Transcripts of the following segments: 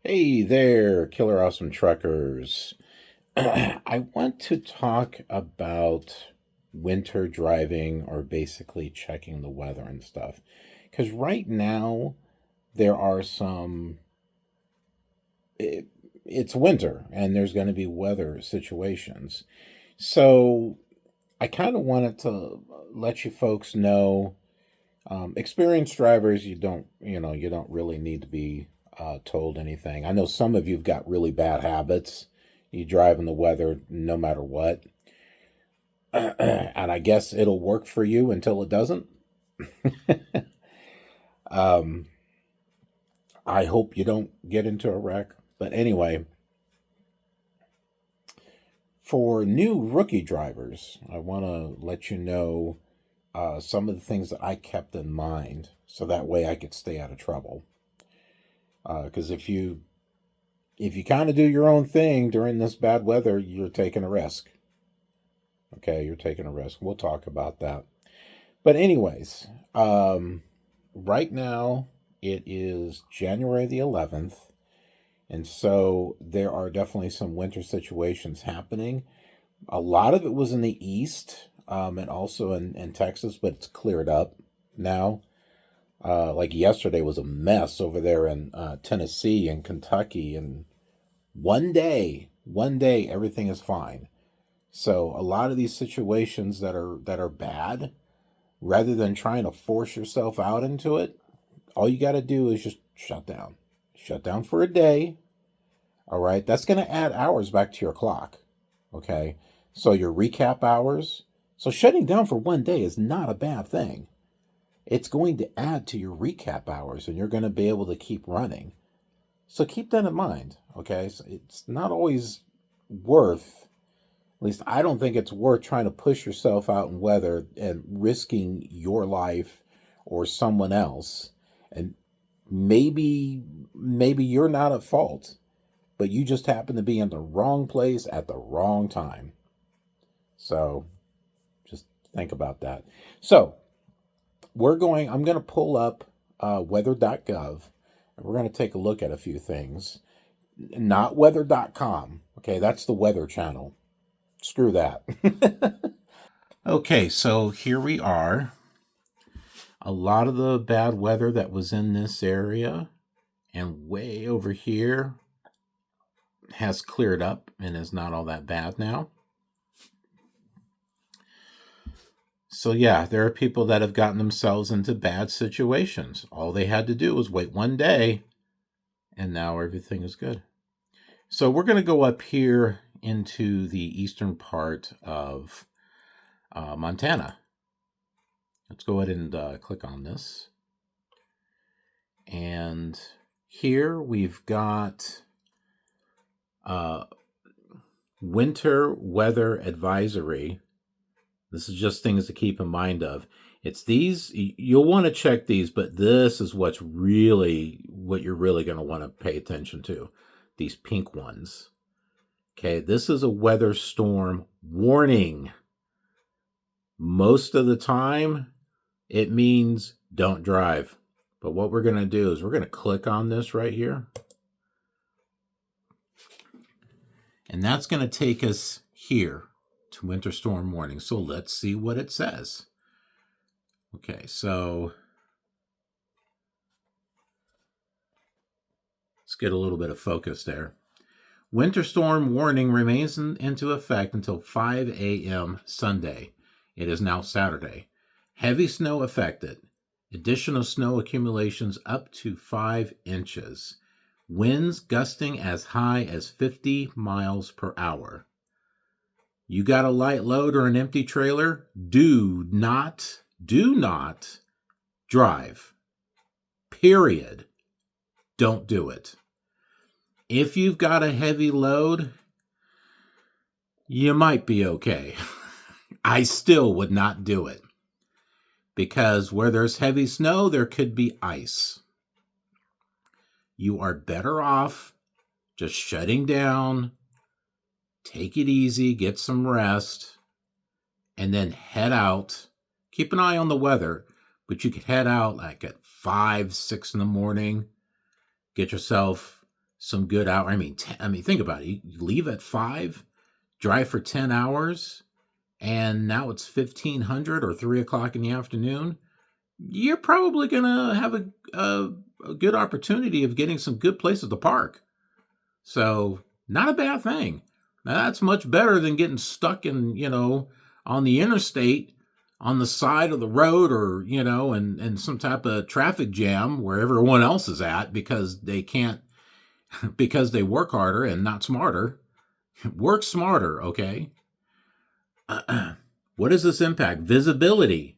Hey there, Killer Awesome Truckers. I want to talk about winter driving or basically checking the weather and stuff. Because right now, there are it, it's winter and there's going to be weather situations. So I kind of wanted to let you folks know, experienced drivers, you don't really need to be told anything. I know some of you've got really bad habits. You drive in the weather no matter what. And I guess it'll work for you until it doesn't. um, I hope you don't get into a wreck. But anyway, for new rookie drivers, I want to let you know some of the things that I kept in mind so that way I could stay out of trouble. Because if you kind of do your own thing during this bad weather, you're taking a risk. Okay, you're taking a risk. We'll talk about that. But anyways, right now it is January the 11th, and so there are definitely some winter situations happening. A lot of it was in the east, and also in Texas, but it's cleared up now. Like yesterday was a mess over there in Tennessee and Kentucky, and one day everything is fine. So a lot of these situations that are bad, rather than trying to force yourself out into it, all you got to do is just shut down. Shut down for a day. All right. That's going to add hours back to your clock. Okay. So your recap hours. So shutting down for one day is not a bad thing. It's going to add to your recap hours and you're going to be able to keep running. So keep that in mind. Okay. So it's not always worth, at least I don't think it's worth trying to push yourself out in weather and risking your life or someone else. And maybe you're not at fault, but you just happen to be in the wrong place at the wrong time. So just think about that. So I'm going to pull up weather.gov and we're going to take a look at a few things. Not weather.com. Okay, that's the weather channel. Screw that. Okay, so here we are. A lot of the bad weather that was in this area and way over here has cleared up and is not all that bad now. So, yeah, there are people that have gotten themselves into bad situations. All they had to do was wait one day, and now everything is good. So, we're going to go up here into the eastern part of Montana. Let's go ahead and click on this. And here we've got winter weather advisory. This is just things to keep in mind of. It's these, you'll want to check these, but this is what you're really going to want to pay attention to. These pink ones. Okay, this is a weather storm warning. Most of the time, it means don't drive. But what we're going to do is we're going to click on this right here. And that's going to take us here to winter storm warning. So let's see what it says. Okay, so let's get a little bit of focus there. Winter storm warning remains into effect until 5 a.m. Sunday. It is now Saturday. Heavy snow affected. Additional snow accumulations up to 5 inches. Winds gusting as high as 50 miles per hour. You got a light load or an empty trailer? Do not drive. Period. Don't do it. If you've got a heavy load, you might be okay. I still would not do it. Because where there's heavy snow, there could be ice. You are better off just shutting down, take it easy, get some rest, and then head out. Keep an eye on the weather, but you could head out like at 5, 6 in the morning, get yourself some good hour. I mean, think about it. You leave at 5, drive for 10 hours, and now it's 1500 or 3 o'clock in the afternoon. You're probably going to have a good opportunity of getting some good places to park. So not a bad thing. Now, that's much better than getting stuck in, on the interstate on the side of the road, or, in some type of traffic jam where everyone else is at because they can't, because they work harder and not smarter. Work smarter, okay? What does this impact? Visibility.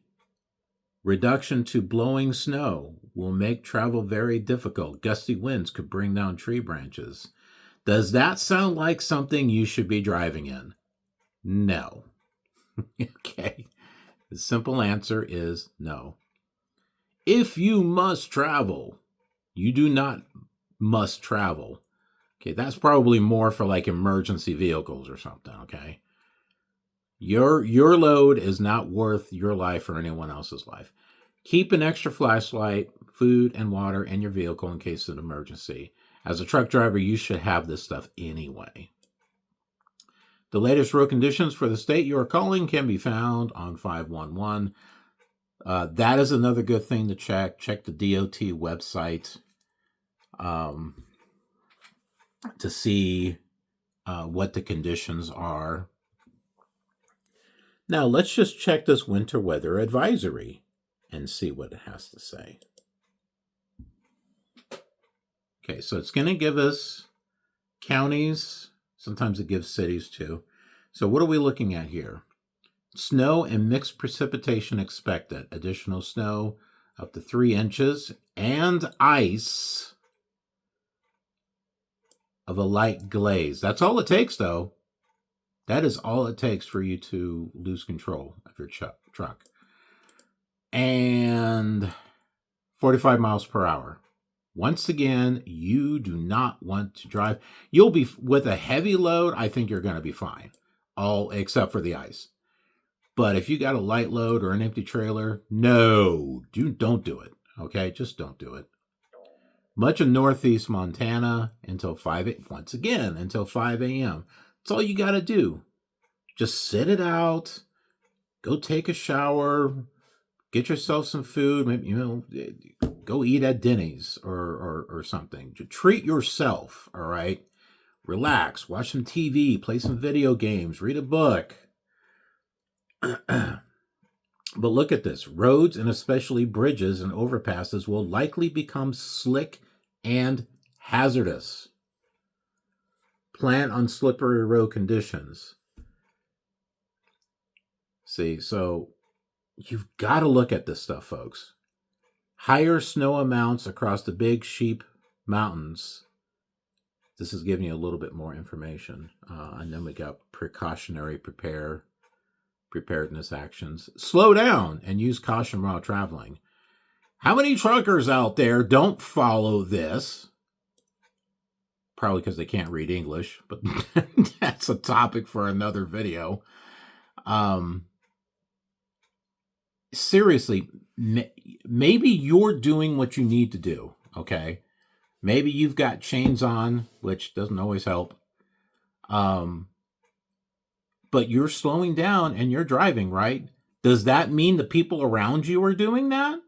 Reduction to blowing snow will make travel very difficult. Gusty winds could bring down tree branches. Does that sound like something you should be driving in? No. Okay. The simple answer is no. If you must travel, you do not must travel. Okay, that's probably more for like emergency vehicles or something, okay? Your load is not worth your life or anyone else's life. Keep an extra flashlight, food, and water in your vehicle in case of an emergency. As a truck driver, you should have this stuff anyway. The latest road conditions for the state you are calling can be found on 511. That is another good thing to check. Check the DOT website to see what the conditions are. Now, let's just check this winter weather advisory and see what it has to say. Okay, so it's going to give us counties. Sometimes it gives cities too. So what are we looking at here? Snow and mixed precipitation expected. Additional snow up to 3 inches and ice of a light glaze. That's all it takes, though. That is all it takes for you to lose control of your truck. And 45 miles per hour. Once again, you do not want to drive. You'll be, with a heavy load, I think you're going to be fine. All except for the ice. But if you got a light load or an empty trailer, no, don't do it. Okay, just don't do it. Much of northeast Montana until 5 a.m. Once again, until 5 a.m. That's all you got to do. Just sit it out. Go take a shower. Get yourself some food. Maybe, go eat at Denny's or something. Treat yourself, all right? Relax. Watch some TV. Play some video games. Read a book. But look at this. Roads, and especially bridges and overpasses, will likely become slick and hazardous. Plan on slippery road conditions. See, so you've got to look at this stuff, folks. Higher snow amounts across the Big Sheep Mountains. This is giving you a little bit more information. And then we got precautionary preparedness actions. Slow down and use caution while traveling. How many truckers out there don't follow this? Probably because they can't read English, but that's a topic for another video. Seriously, maybe you're doing what you need to do, okay? Maybe you've got chains on, which doesn't always help. But you're slowing down and you're driving, right? Does that mean the people around you are doing that?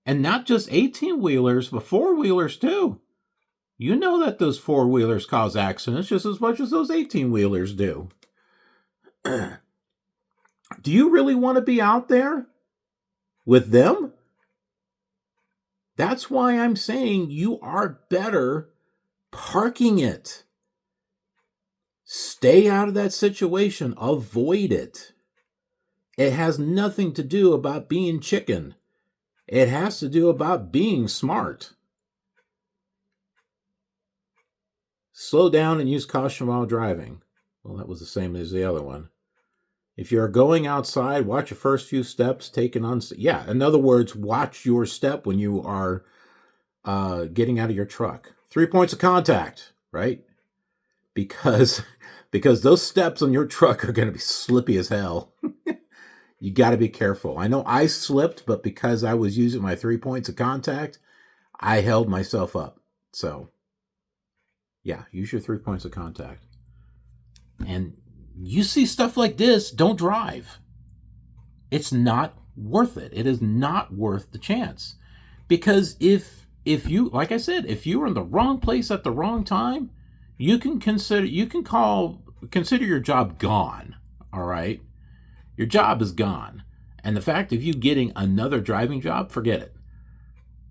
And not just 18-wheelers, but 4-wheelers too. You know that those 4-wheelers cause accidents just as much as those 18-wheelers do. Do you really want to be out there with them? That's why I'm saying you are better parking it. Stay out of that situation. Avoid it. It has nothing to do about being chicken. It has to do about being smart. Slow down and use caution while driving. Well, that was the same as the other one. If you're going outside, watch your first few steps taken on. Yeah, in other words, watch your step when you are getting out of your truck. 3 points of contact, right? Because those steps on your truck are going to be slippy as hell. You got to be careful. I know I slipped, but because I was using my 3 points of contact, I held myself up. So Yeah, use your 3 points of contact. And you see stuff like this, don't drive. It's not worth it. It is not worth the chance. Because if you, like I said, if you were in the wrong place at the wrong time, consider your job gone. All right? Your job is gone. And the fact of you getting another driving job, forget it.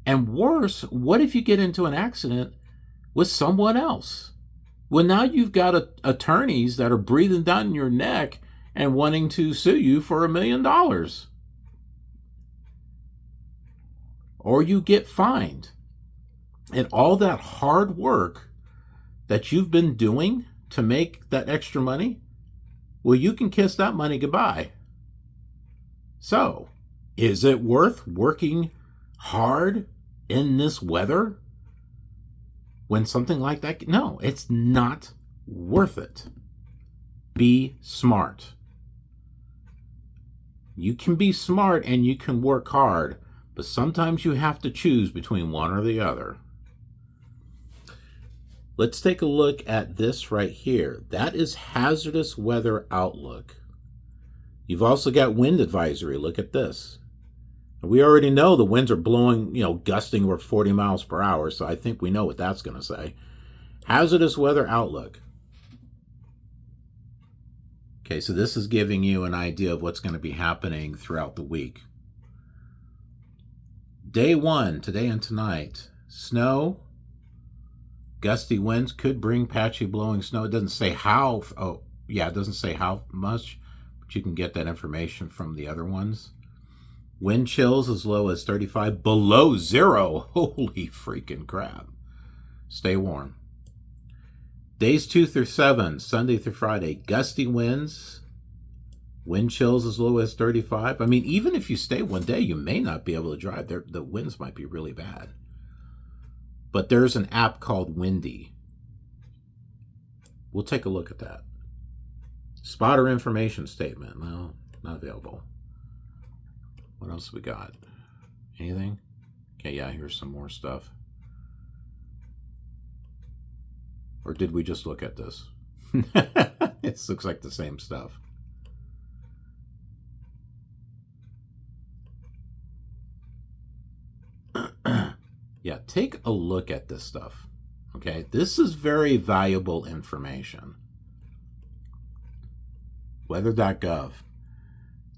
And worse, what if you get into an accident with someone else? Well, now you've got attorneys that are breathing down your neck and wanting to sue you for $1 million. Or you get fined. And all that hard work that you've been doing to make that extra money, well, you can kiss that money goodbye. So, is it worth working hard in this weather when something like that? No, it's not worth it. Be smart. You can be smart and you can work hard, but sometimes you have to choose between one or the other. Let's take a look at this right here. That is hazardous weather outlook. You've also got wind advisory. Look at this. We already know the winds are blowing, gusting over 40 miles per hour, so I think we know what that's going to say. Hazardous weather outlook. Okay, so this is giving you an idea of what's going to be happening throughout the week. Day 1, today and tonight, snow, gusty winds could bring patchy blowing snow. It doesn't say how, it doesn't say how much, but you can get that information from the other ones. Wind chills as low as 35, below zero. Holy freaking crap. Stay warm. Days 2 through 7, Sunday through Friday, gusty winds, wind chills as low as 35. I mean, even if you stay one day, you may not be able to drive. The winds might be really bad. But there's an app called Windy. We'll take a look at that. Spotter information statement. No, not available. What else we got? Anything? Okay, yeah, here's some more stuff. Or did we just look at this? It looks like the same stuff. Yeah, take a look at this stuff. Okay, this is very valuable information. Weather.gov.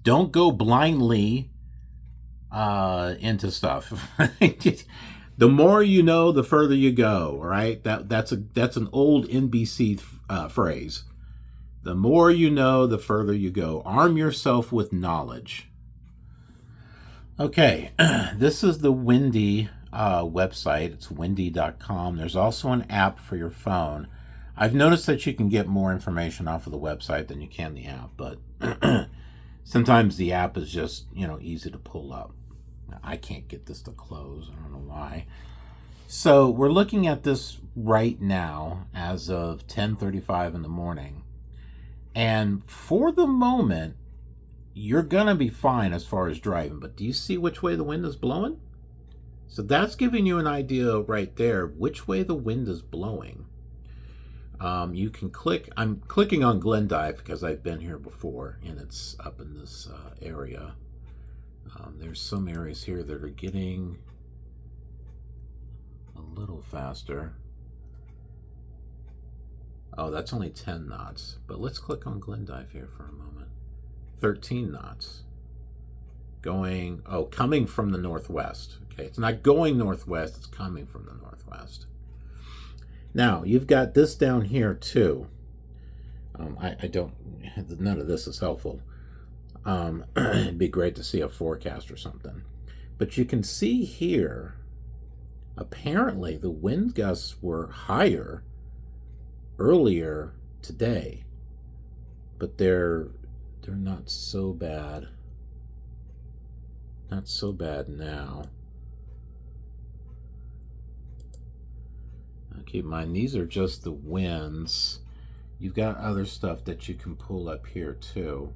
Don't go blindly into stuff. The more you know, the further you go. All right, that's an old NBC phrase. The more you know, the further you go. Arm yourself with knowledge. Okay, this is the Windy website. It's windy.com. There's also an app for your phone. I've noticed that you can get more information off of the website than you can the app, but sometimes the app is just, easy to pull up. I can't get this to close. I don't know why. So we're looking at this right now as of 10:35 in the morning. And for the moment, you're going to be fine as far as driving. But do you see which way the wind is blowing? So that's giving you an idea right there which way the wind is blowing. You can click. I'm clicking on Glendive because I've been here before, and it's up in this area. There's some areas here that are getting a little faster. Oh, that's only 10 knots. But let's click on Glendive here for a moment. 13 knots. Coming from the northwest. Okay, it's not going northwest, it's coming from the northwest. Now, you've got this down here too. None of this is helpful. It'd be great to see a forecast or something. But you can see here, apparently the wind gusts were higher earlier today, but they're not so bad. Not so bad now. Now keep in mind, these are just the winds. You've got other stuff that you can pull up here too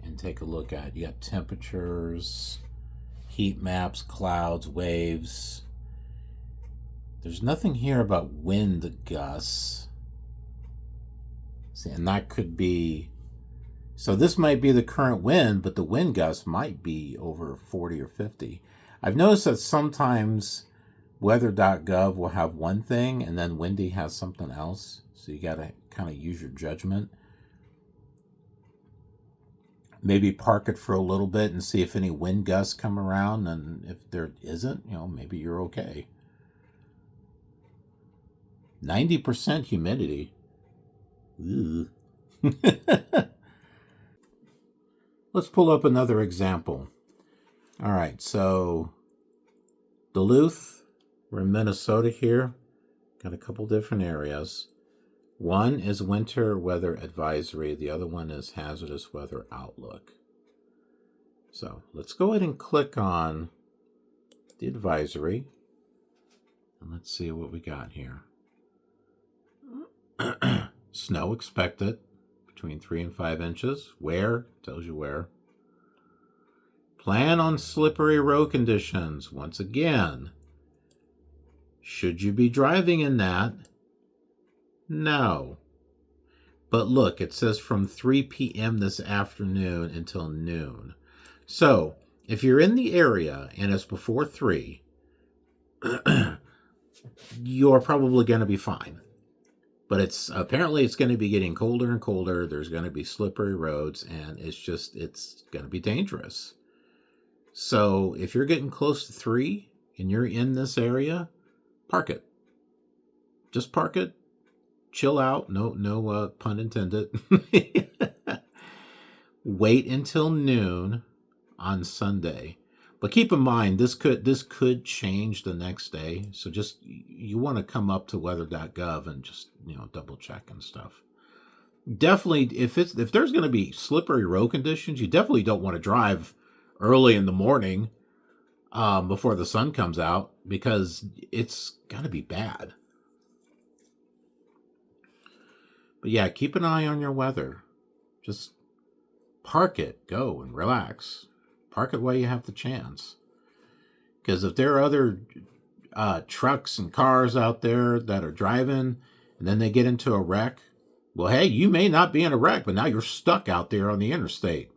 and take a look at. You got temperatures, heat maps, clouds, waves. There's nothing here about wind gusts. See, and that could be... So this might be the current wind, but the wind gust might be over 40 or 50. I've noticed that sometimes weather.gov will have one thing and then Windy has something else. So you got to kind of use your judgment. Maybe park it for a little bit and see if any wind gusts come around. And if there isn't, maybe you're okay. 90% humidity. Ooh. Let's pull up another example. All right, so Duluth, we're in Minnesota here. Got a couple different areas. One is winter weather advisory. The other one is hazardous weather outlook. So let's go ahead and click on the advisory. And let's see what we got here. Snow expected between 3 and 5 inches. Where? Tells you where. Plan on slippery road conditions. Once again, should you be driving in that? No. But look, it says from 3 p.m. this afternoon until noon. So, if you're in the area and it's before 3, you're probably going to be fine. But apparently it's going to be getting colder and colder. There's going to be slippery roads, and it's going to be dangerous. So if you're getting close to 3 and you're in this area, park it. Just park it. Chill out. No pun intended. Wait until noon on Sunday. But keep in mind, this could change the next day. So just, you want to come up to weather.gov and just, double check and stuff. Definitely, if there's going to be slippery road conditions, you definitely don't want to drive early in the morning before the sun comes out, because it's going to be bad. But yeah, keep an eye on your weather. Just park it, go and relax. Park it while you have the chance. Because if there are other trucks and cars out there that are driving and then they get into a wreck, well, hey, you may not be in a wreck, but now you're stuck out there on the interstate.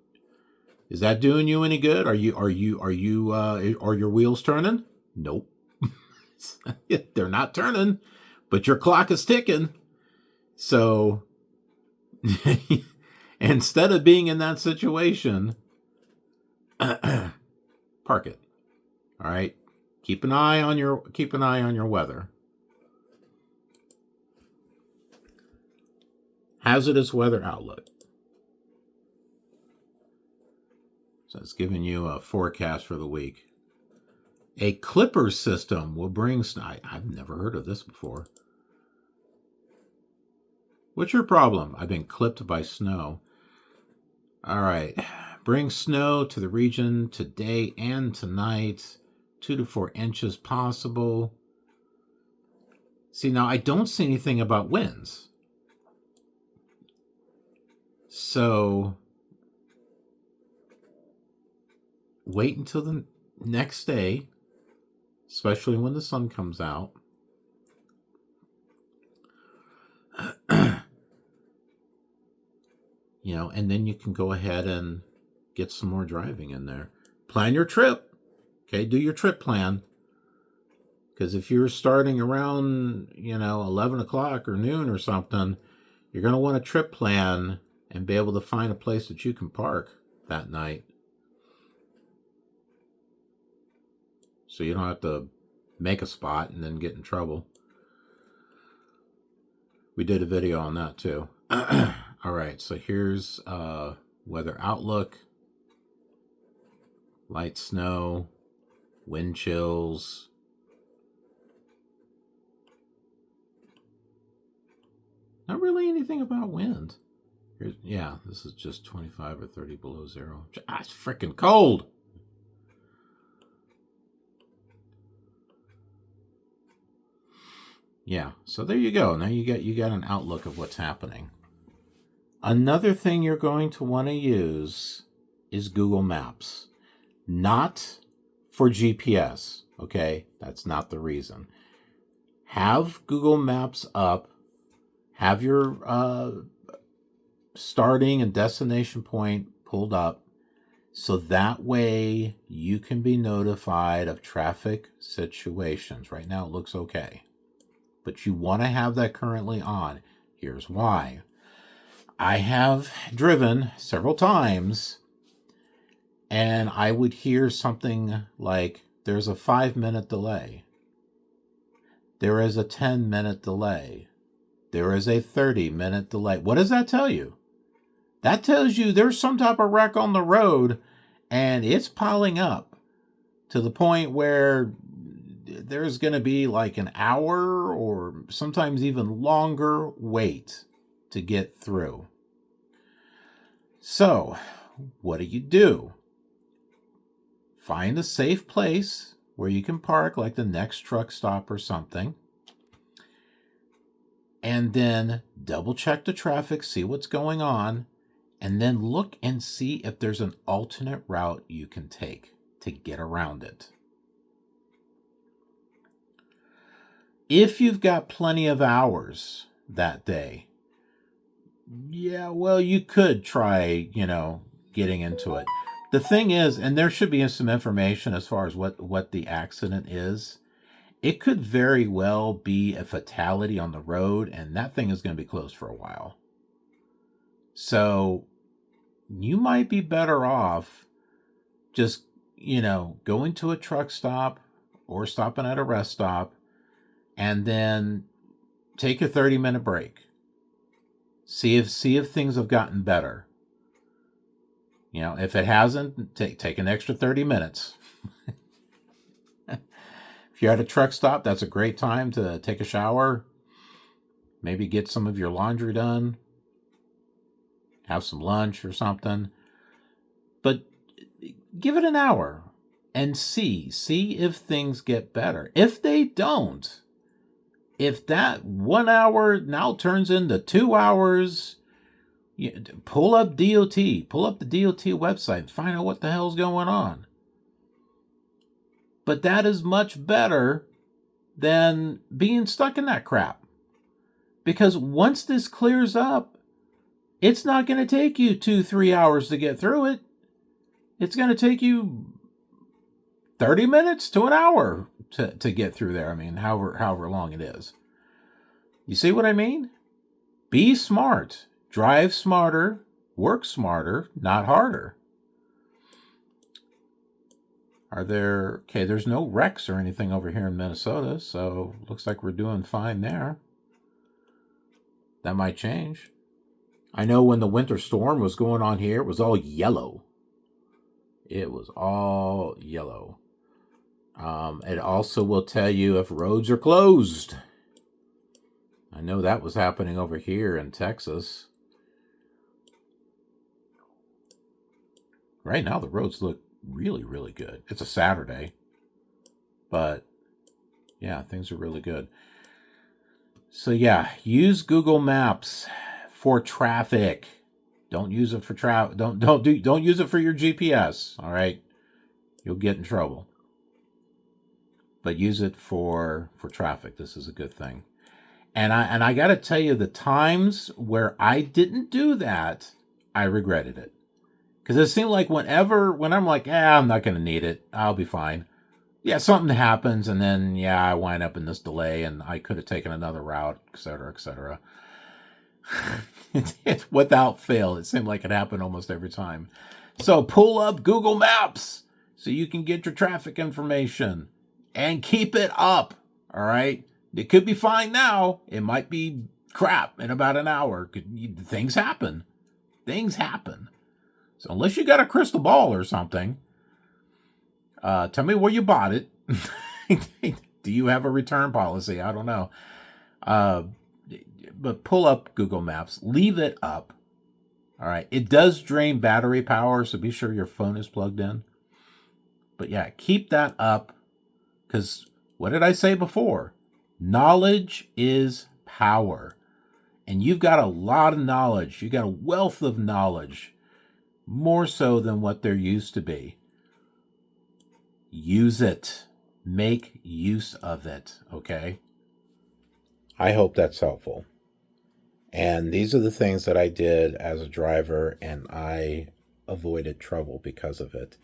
Is that doing you any good? Are your wheels turning? Nope. They're not turning, but your clock is ticking. So instead of being in that situation, park it. All right. Keep an eye on your weather. Hazardous weather outlook. So it's giving you a forecast for the week. A clipper system will bring snow. I've never heard of this before. What's your problem? I've been clipped by snow. All right. Bring snow to the region today and tonight. 2 to 4 inches possible. See, now I don't see anything about winds. So wait until the next day, especially when the sun comes out. And then you can go ahead and get some more driving in there. Plan your trip. Okay, do your trip plan. Because if you're starting around, 11 o'clock or noon or something, you're going to want a trip plan and be able to find a place that you can park that night. So you don't have to make a spot and then get in trouble. We did a video on that too. All right, so here's weather outlook. Light snow, wind chills. Not really anything about wind. This is just 25 or 30 below zero. It's freaking cold. Yeah, so there you go. Now you got an outlook of what's happening. Another thing you're going to want to use is Google Maps. Not for GPS, okay? That's not the reason. have Google Maps up, have your starting and destination point pulled up, so that way you can be notified of traffic situations. Right now it looks okay, but you want to have that currently on. Here's why. I have driven several times and I would hear something like, there's a 5-minute delay. There is a 10-minute delay. There is a 30-minute delay. What does that tell you? That tells you there's some type of wreck on the road and it's piling up to the point where there's going to be like an hour or sometimes even longer wait to get through. So, what do? Find a safe place where you can park, like the next truck stop or something. And then double check the traffic, see what's going on, and then look and see if there's an alternate route you can take to get around it. If you've got plenty of hours that day, yeah, well, you could try, getting into it. The thing is, and there should be some information as far as what the accident is. It could very well be a fatality on the road, and that thing is going to be closed for a while. So you might be better off just, going to a truck stop or stopping at a rest stop and then take a 30-minute break. See if things have gotten better. If it hasn't, take an extra 30 minutes. If you're at a truck stop, that's a great time to take a shower, maybe get some of your laundry done, have some lunch or something. But give it an hour and see if things get better. If they don't, if that 1 hour now turns into 2 hours, pull up the DOT website, find out what the hell's going on. But that is much better than being stuck in that crap. Because once this clears up, it's not going to take you 2-3 hours to get through it. It's going to take you 30 minutes to an hour to get through there. I mean, however long it is. You see what I mean? Be smart. Drive smarter. Work smarter, not harder. There's no wrecks or anything over here in Minnesota, so looks like we're doing fine there. That might change. I know when the winter storm was going on here, it was all yellow. It was all yellow. It also will tell you if roads are closed. I know that was happening over here in Texas. Right now, the roads look really, really good. It's a Saturday, but yeah, things are really good. So yeah, use Google Maps for traffic. Don't use it for don't use it for your GPS. All right, you'll get in trouble. But use it for traffic. This is a good thing. And I got to tell you, the times where I didn't do that, I regretted it. Because it seemed like when I'm like, I'm not going to need it, I'll be fine. Yeah, something happens, and then, I wind up in this delay, and I could have taken another route, etc., etc. Without fail, it seemed like it happened almost every time. So pull up Google Maps so you can get your traffic information and keep it up, all right? It could be fine now. It might be crap in about an hour. Things happen. So unless you got a crystal ball or something, tell me where you bought it. Do you have a return policy? I don't know. But pull up Google Maps. Leave it up. All right. It does drain battery power, so be sure your phone is plugged in. But yeah, keep that up. Because what did I say before? Knowledge is power. And you've got a lot of knowledge. You've got a wealth of knowledge. More so than what there used to be. Use it. Make use of it, okay? I hope that's helpful. And these are the things that I did as a driver, and I avoided trouble because of it.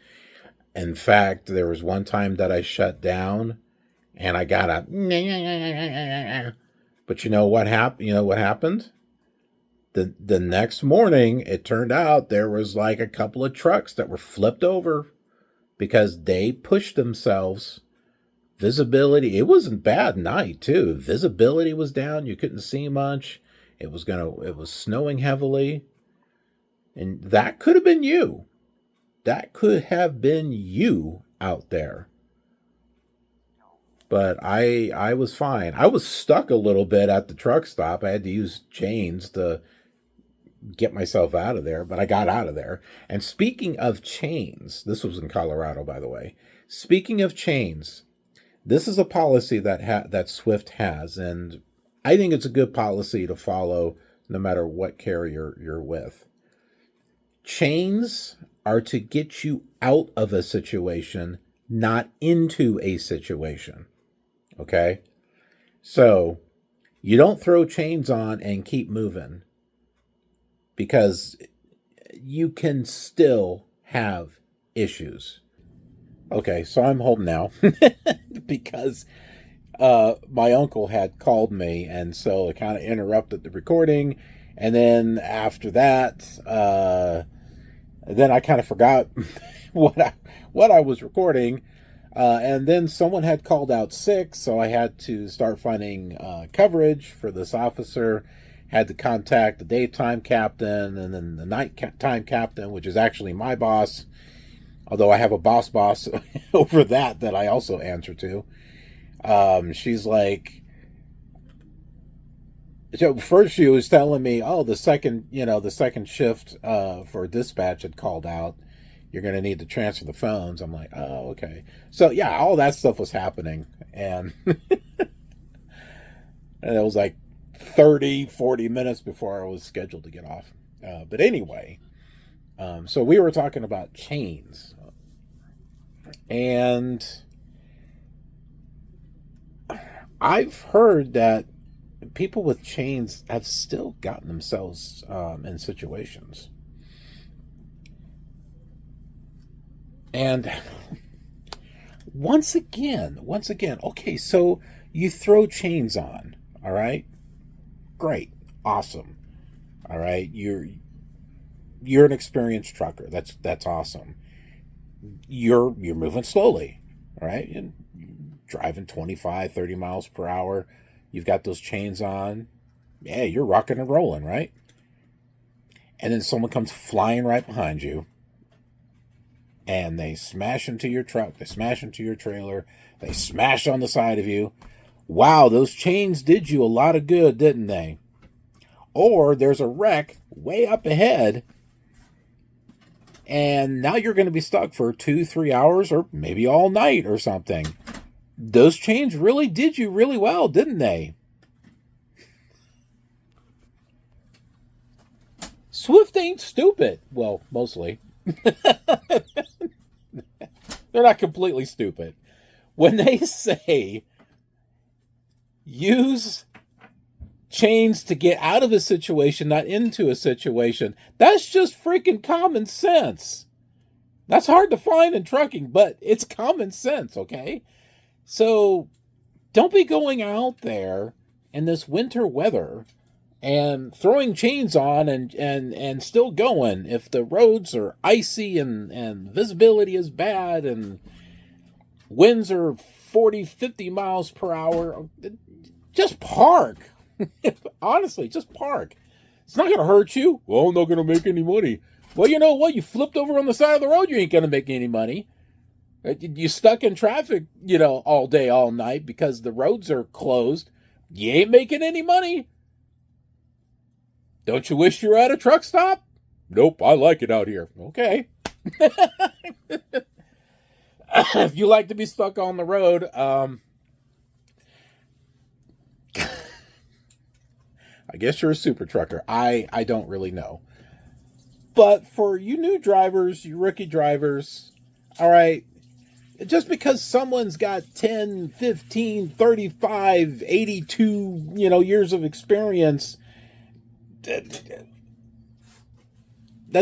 In fact, there was one time that I shut down and I got a but you know what happened? You know what happened? The next morning, it turned out there was like a couple of trucks that were flipped over because they pushed themselves. Visibility, it wasn't bad night too. Visibility was down, you couldn't see much. It was snowing heavily. And that could have been you. That could have been you out there. But I was fine. I was stuck a little bit at the truck stop. I had to use chains to get myself out of there, but I got out of there. And speaking of chains, this was in Colorado, by the way. Speaking of chains, this is a policy that Swift has, and I think it's a good policy to follow no matter what carrier you're with. Chains are to get you out of a situation, not into a situation. Okay? So, you don't throw chains on and keep moving because you can still have issues. Okay, so I'm home now because my uncle had called me, and so it kind of interrupted the recording. And then after that, then I kind of forgot what I was recording. And then someone had called out sick, so I had to start finding coverage for this officer. Had to contact the daytime captain and then the nighttime captain, which is actually my boss. Although I have a boss over that I also answer to. She's like, so first she was telling me, oh, the second shift for dispatch had called out. You're going to need to transfer the phones. I'm like, oh, okay. So yeah, all that stuff was happening. And, and it was like 30, 40 minutes before I was scheduled to get off. But anyway, so we were talking about chains. And I've heard that people with chains have still gotten themselves in situations. And once again, okay, so you throw chains on, all right? Great, awesome. All right, you're an experienced trucker. That's awesome. You're moving slowly, all right? And driving 25, 30 miles per hour. You've got those chains on. Yeah, you're rocking and rolling, right? And then someone comes flying right behind you. And they smash into your truck. They smash into your trailer. They smash on the side of you. Wow, those chains did you a lot of good, didn't they? Or there's a wreck way up ahead. And now you're going to be stuck for 2-3 hours or maybe all night or something. Those chains really did you really well, didn't they? Swift ain't stupid. Well, mostly. They're not completely stupid. When they say use chains to get out of a situation, not into a situation, that's just freaking common sense. That's hard to find in trucking, but it's common sense, okay? So don't be going out there in this winter weather and throwing chains on and still going if the roads are icy and visibility is bad and winds are 40, 50 miles per hour. Just park. Honestly, just park. It's not going to hurt you. Well, I'm not going to make any money. Well, you know what? You flipped over on the side of the road, you ain't going to make any money. You stuck in traffic, all day, all night because the roads are closed. You ain't making any money. Don't you wish you were at a truck stop? Nope, I like it out here. Okay. If you like to be stuck on the road, I guess you're a super trucker. I don't really know. But for you new drivers, you rookie drivers, all right, Just because someone's got 10, 15, 35, 82, years of experience, that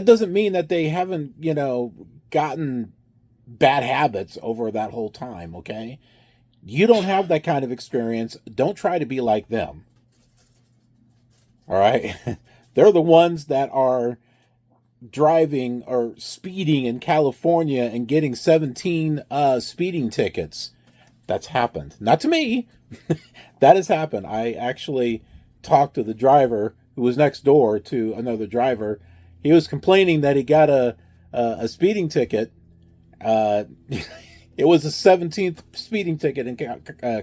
doesn't mean that they haven't, gotten bad habits over that whole time, okay? You don't have that kind of experience. Don't try to be like them. All right? They're the ones that are driving or speeding in California and getting 17 speeding tickets. That's happened. Not to me. That has happened. I actually talked to the driver who was next door to another driver. He was complaining that he got a speeding ticket. It was the 17th speeding ticket in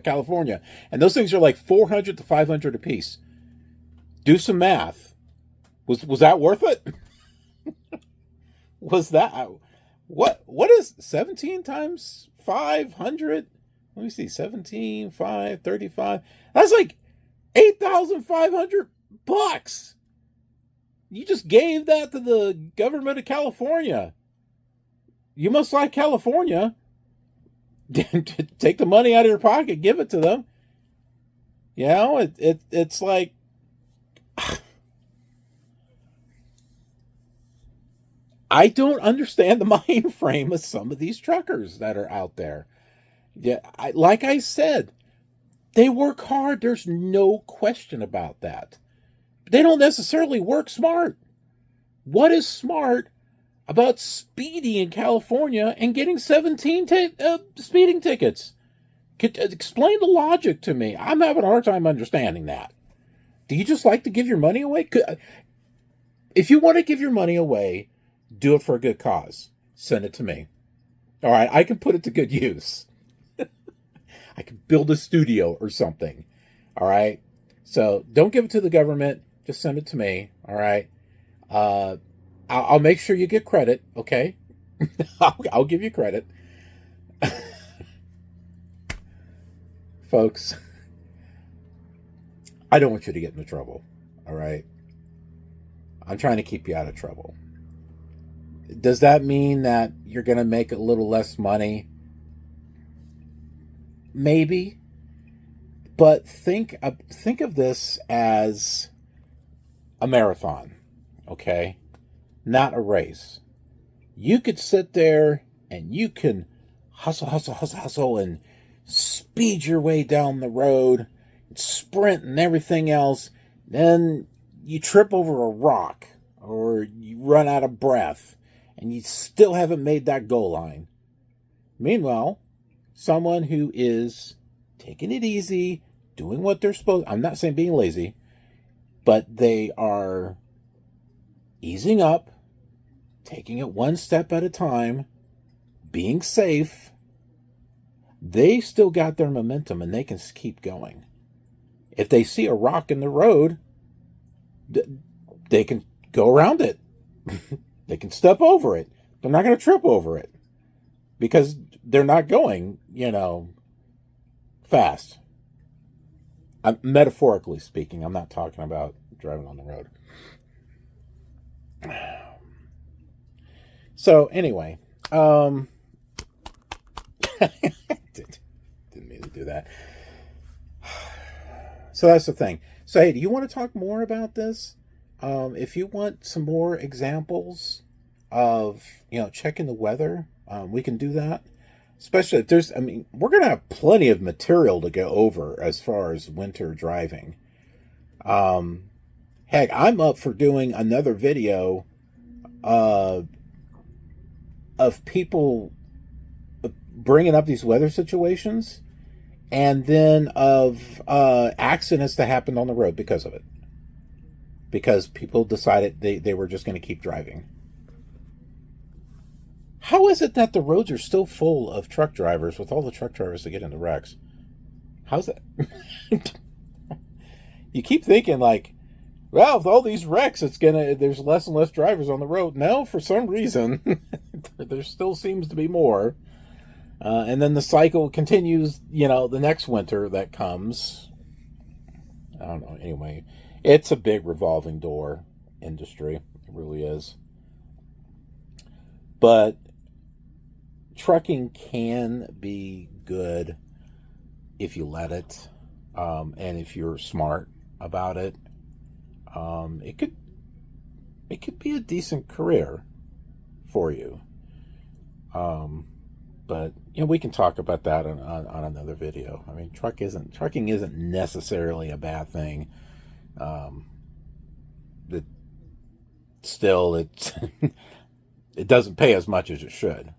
California. And those things are like 400 to 500 apiece. Do some math. Was that worth it? Was that what is 17 times 500? Let me see. 17, 5, 35. That's like $8,500. You just gave that to the government of California. You must like California. Take the money out of your pocket, give it to them. It's like I don't understand the mind frame of some of these truckers that are out there. Yeah, like I said, they work hard. There's no question about that. They don't necessarily work smart. What is smart about speeding in California and getting 17 speeding tickets? Explain the logic to me. I'm having a hard time understanding that. Do you just like to give your money away? If you want to give your money away, do it for a good cause. Send it to me. All right, I can put it to good use. I can build a studio or something. All right, so don't give it to the government. Just send it to me. All right, I'll make sure you get credit. Okay, I'll give you credit, folks. I don't want you to get into trouble. All right, I'm trying to keep you out of trouble. Does that mean that you're going to make a little less money? Maybe. But think of this as a marathon, okay? Not a race. You could sit there and you can hustle, and speed your way down the road, and sprint and everything else. Then you trip over a rock or you run out of breath and you still haven't made that goal line. Meanwhile, someone who is taking it easy, doing what they're supposed, I'm not saying being lazy, but they are easing up, taking it one step at a time, being safe, they still got their momentum and they can keep going. If they see a rock in the road, they can go around it. They can step over it. They're not going to trip over it because they're not going, fast. I'm metaphorically speaking. I'm not talking about driving on the road. So anyway, didn't mean to do that. So that's the thing. So hey, do you want to talk more about this? If you want some more examples of, checking the weather, we can do that. Especially if we're going to have plenty of material to go over as far as winter driving. Heck, I'm up for doing another video of people bringing up these weather situations and then of accidents that happened on the road because of it. Because people decided they were just going to keep driving. How is it that the roads are still full of truck drivers with all the truck drivers that get into wrecks? How's that? You keep thinking like, well, with all these wrecks, there's less and less drivers on the road. No, for some reason, there still seems to be more. And then the cycle continues, the next winter that comes. I don't know. Anyway, it's a big revolving door industry. It really is. But trucking can be good if you let it, and if you're smart about it. It could be a decent career for you. But we can talk about that on another video. I mean, trucking isn't necessarily a bad thing. That still it it doesn't pay as much as it should,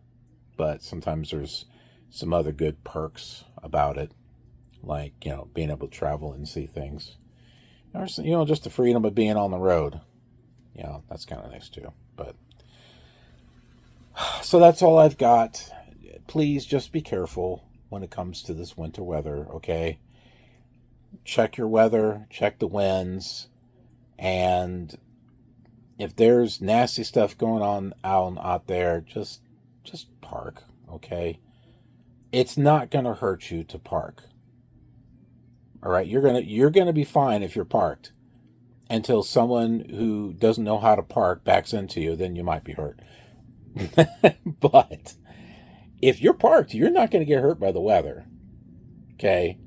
but sometimes there's some other good perks about it, like being able to travel and see things, or just the freedom of being on the road. That's kind of nice too. But so that's all I've got. Please just be careful when it comes to this winter weather, okay? Check your weather, check the winds, and if there's nasty stuff going on out there, just park, okay? It's not going to hurt you to park. All right, you're going to be fine if you're parked until someone who doesn't know how to park backs into you, then you might be hurt. But if you're parked, you're not going to get hurt by the weather. Okay?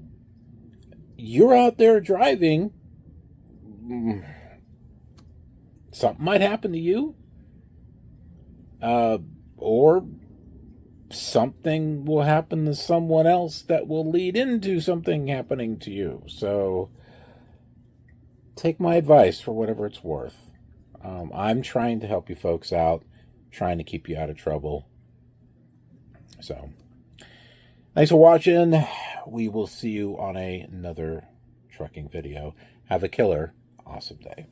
You're out there driving, something might happen to you, or something will happen to someone else that will lead into something happening to you. So take my advice for whatever it's worth. I'm trying to help you folks out, trying to keep you out of trouble. So thanks for watching. We will see you on another trucking video. Have a killer awesome day.